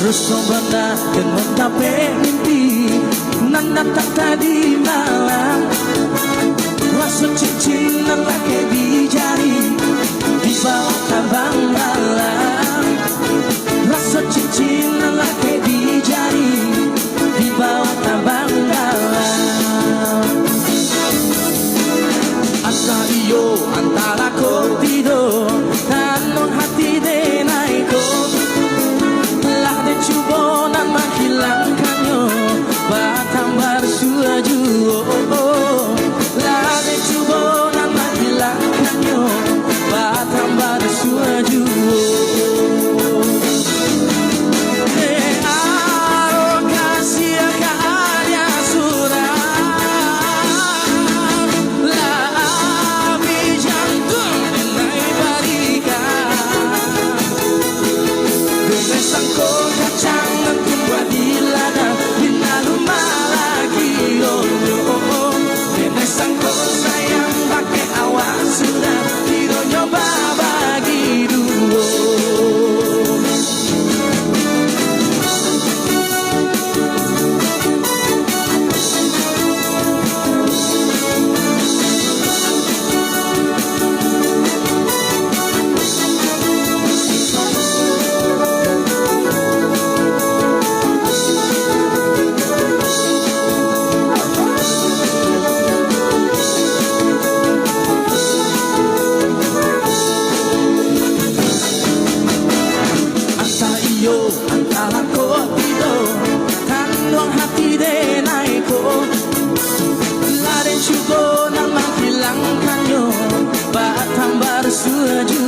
Bersomanda dengan tape mimpi nanda tak tadi malam. Rasa cincin lelaki di jari di bawah tabang malam. Rasa cincin lelaki di jari di bawah tabang malam. Asa iyo antara ko tidur tanong hati denai ko. Coba nak menghilangkannya, bertambah suaju. Lah coba nak menghilangkannya, bertambah suaju. Antara ko tidur kandung hati denai ko. Laren juga nak menghilangkannya, bertambah suaju.